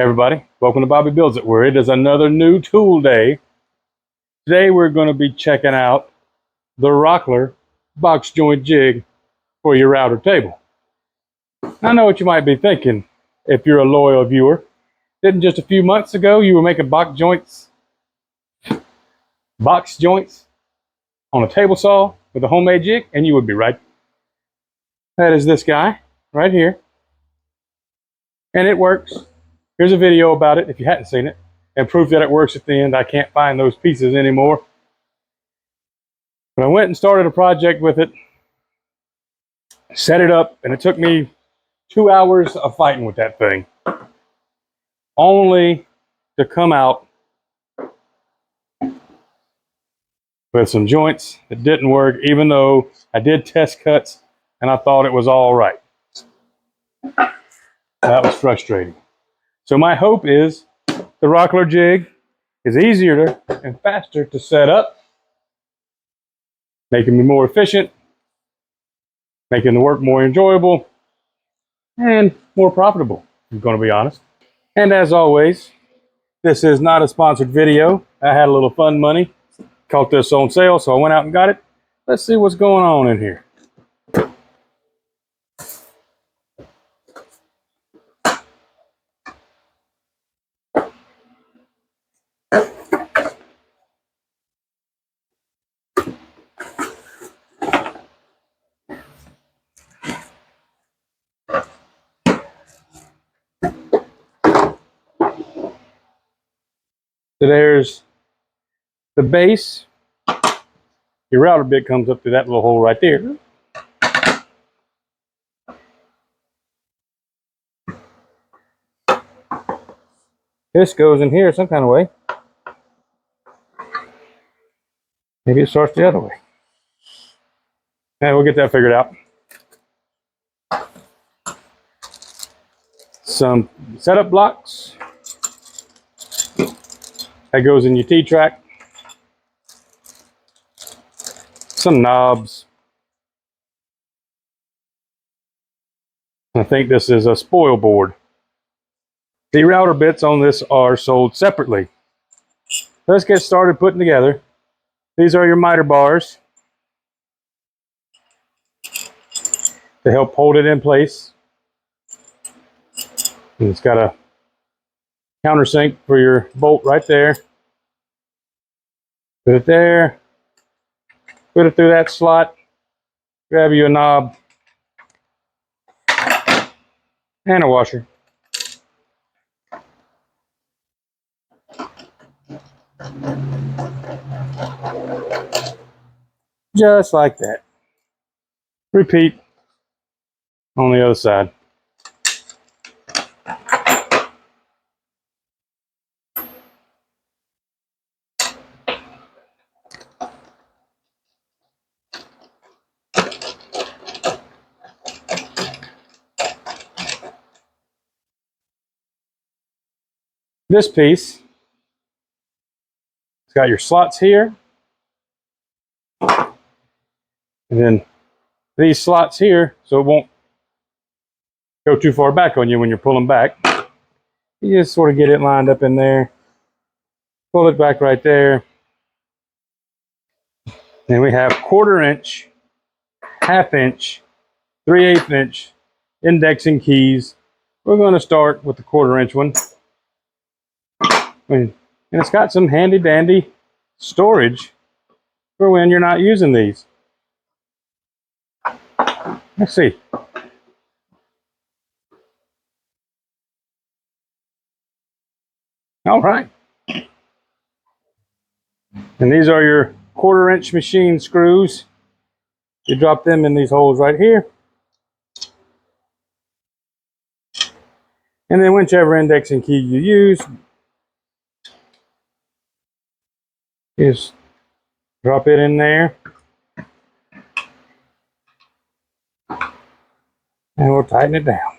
Everybody, welcome to Bobby Builds It, where it is another new tool day. Today we're going to be checking out the Rockler Box Joint Jig for your router table. I know what you might be thinking if you're a loyal viewer. Didn't just a few months ago you were making box joints on a table saw with a homemade jig? And you would be right. That is this guy right here. And it works. Here's a video about it if you hadn't seen it, and proof that it works at the end. I can't find those pieces anymore. But I went and started a project with it, set it up, and it took me 2 hours of fighting with that thing, only to come out with some joints that didn't work, even though I did test cuts and I thought it was all right. That was frustrating. So my hope is the Rockler jig is easier and faster to set up, making me more efficient, making the work more enjoyable, and more profitable, I'm going to be honest. And as always, this is not a sponsored video. I had a little fun money, caught this on sale, so I went out and got it. Let's see what's going on in here. So there's the base. Your router bit comes up through that little hole right there. This goes in here some kind of way. Maybe it starts the other way. We'll get that figured out. Some setup blocks. That goes in your T-track. Some knobs. I think this is a spoil board. The router bits on this are sold separately. Let's get started putting together. These are your miter bars to help hold it in place. And it's got a countersink for your bolt right there. Put it there. Put it through that slot. Grab you a knob and a washer. Just like that. Repeat on the other side. This piece, it's got your slots here, and then these slots here, so it won't go too far back on you when you're pulling back. You just sort of get it lined up in there, pull it back right there. Then we have 1/4 inch, 1/2 inch, 3/8 inch indexing keys. We're going to start with the 1/4 inch one. And it's got some handy dandy storage for when you're not using these. Let's see. All right. And these are your 1/4 inch machine screws. You drop them in these holes right here. And then whichever indexing key you use, just drop it in there. And we'll tighten it down.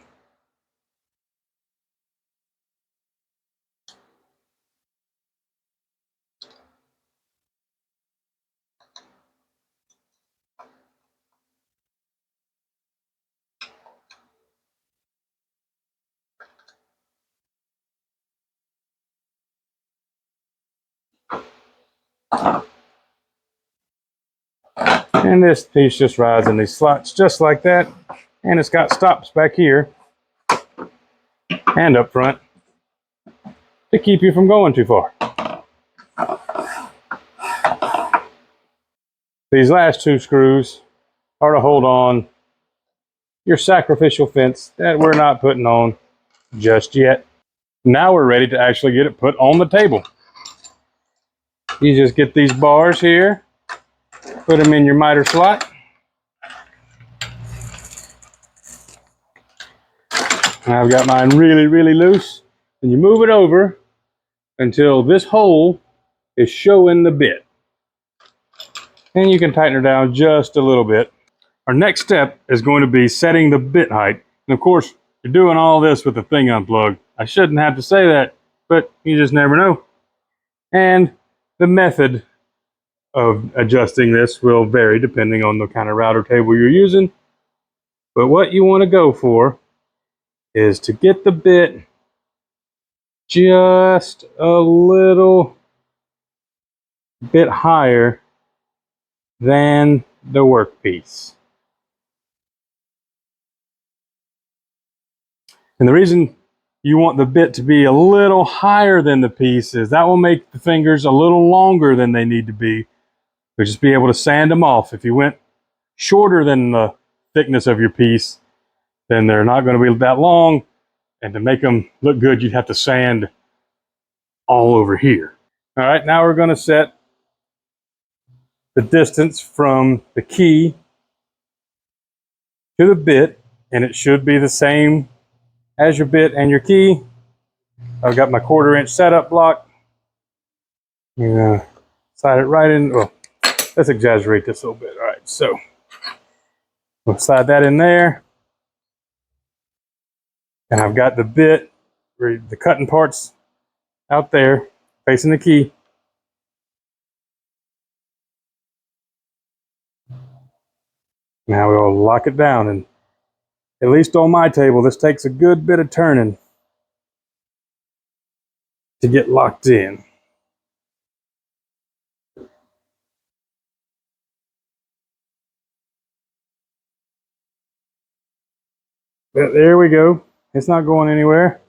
And this piece just rides in these slots just like that. And it's got stops back here and up front to keep you from going too far. These last two screws are to hold on your sacrificial fence that we're not putting on just yet. Now we're ready to actually get it put on the table. You just get these bars here, put them in your miter slot. I've got mine really, really loose. And you move it over until this hole is showing the bit. And you can tighten her down just a little bit. Our next step is going to be setting the bit height. And of course, you're doing all this with the thing unplugged. I shouldn't have to say that, but you just never know. And the method of adjusting this will vary depending on the kind of router table you're using. But what you want to go for is to get the bit just a little bit higher than the workpiece. And the reason you want the bit to be a little higher than the piece is that will make the fingers a little longer than they need to be. You'll just be able to sand them off. If you went shorter than the thickness of your piece, then they're not going to be that long. And to make them look good, you'd have to sand all over here. All right, now we're going to set the distance from the key to the bit, and it should be the same as your bit and your key. I've got my 1/4-inch setup block. Yeah, slide it right in. Well, let's exaggerate this a little bit. All right, so we'll slide that in there. And I've got the bit, the cutting parts out there facing the key. Now we'll lock it down, and at least on my table, this takes a good bit of turning to get locked in. But there we go. It's not going anywhere.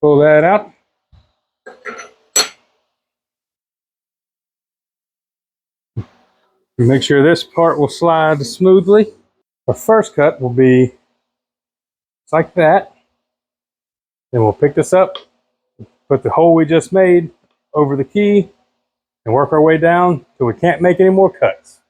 Pull that out. Make sure this part will slide smoothly. Our first cut will be like that. Then we'll pick this up, put the hole we just made over the key, and work our way down till we can't make any more cuts.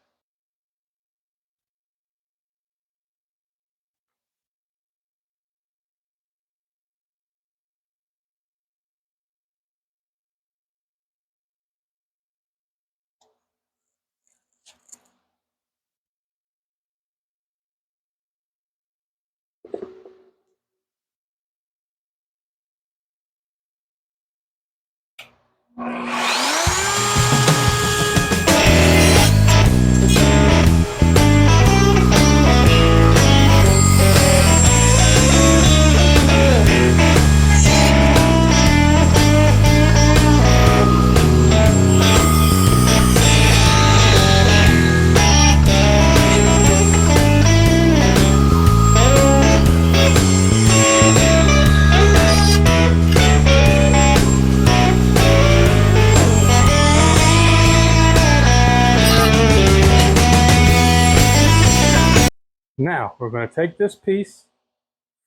Now we're going to take this piece,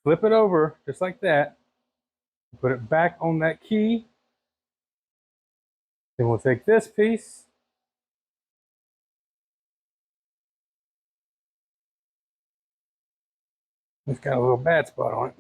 flip it over just like that, put it back on that key. Then we'll take this piece, it's got a little bad spot on it.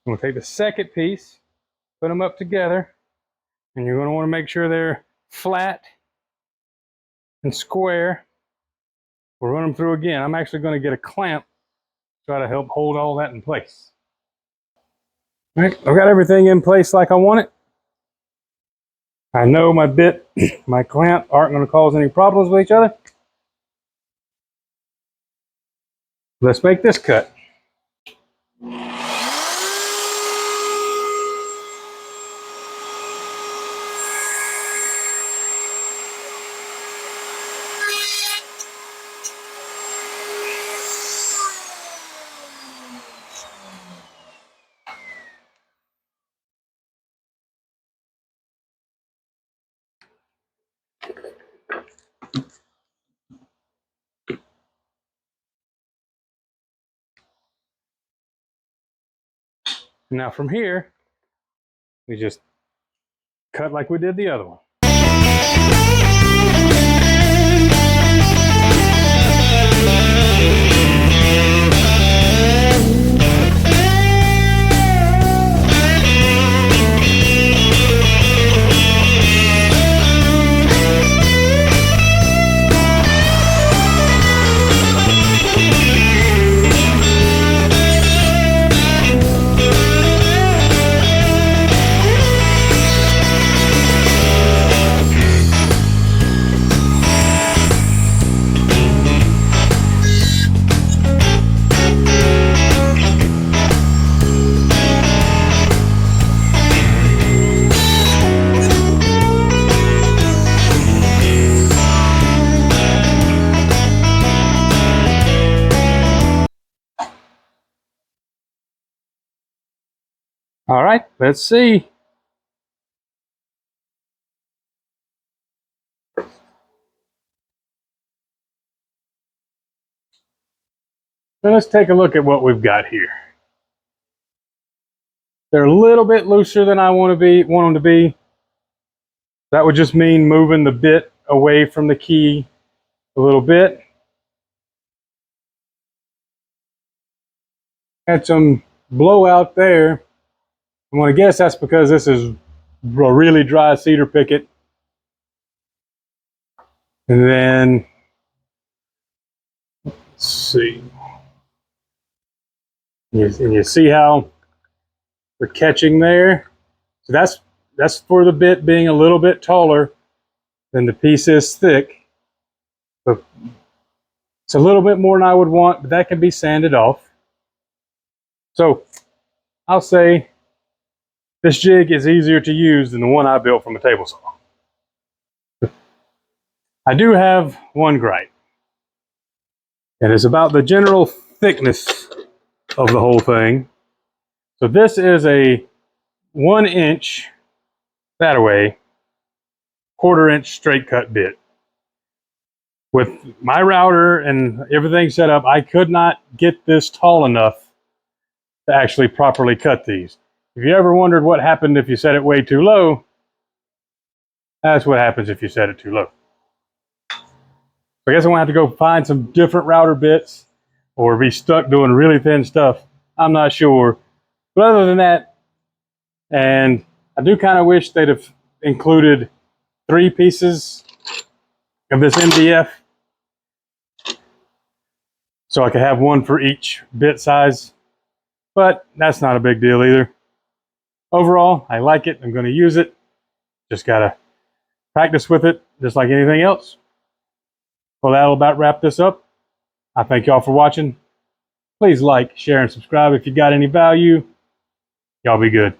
We'll take the second piece, put them up together, and you're going to want to make sure they're flat and square. We'll run them through again. I'm actually going to get a clamp to try to help hold all that in place. All right, I've got everything in place like I want it. I know my bit, my clamp aren't going to cause any problems with each other. Let's make this cut. Now from here, we just cut like we did the other one. All right, let's see. So let's take a look at what we've got here. They're a little bit looser than I want them to be. That would just mean moving the bit away from the key a little bit. Had some blowout there. I'm going to guess that's because this is a really dry cedar picket. And then, let's see. And you see how we're catching there? So that's for the bit being a little bit taller than the piece is thick. But it's a little bit more than I would want, but that can be sanded off. So I'll say this jig is easier to use than the one I built from a table saw. I do have one gripe, and it's about the general thickness of the whole thing. So this is a 1 inch that away, 1/4 inch straight cut bit. With my router and everything set up, I could not get this tall enough to actually properly cut these. If you ever wondered what happened if you set it way too low, that's what happens if you set it too low. So I guess I'm gonna have to go find some different router bits or be stuck doing really thin stuff. I'm not sure. But other than that, and I do kind of wish they'd have included 3 pieces of this MDF so I could have one for each bit size, but that's not a big deal either. Overall, I like it. I'm going to use it. Just got to practice with it, just like anything else. Well, that'll about wrap this up. I thank y'all for watching. Please like, share, and subscribe if you got any value. Y'all be good.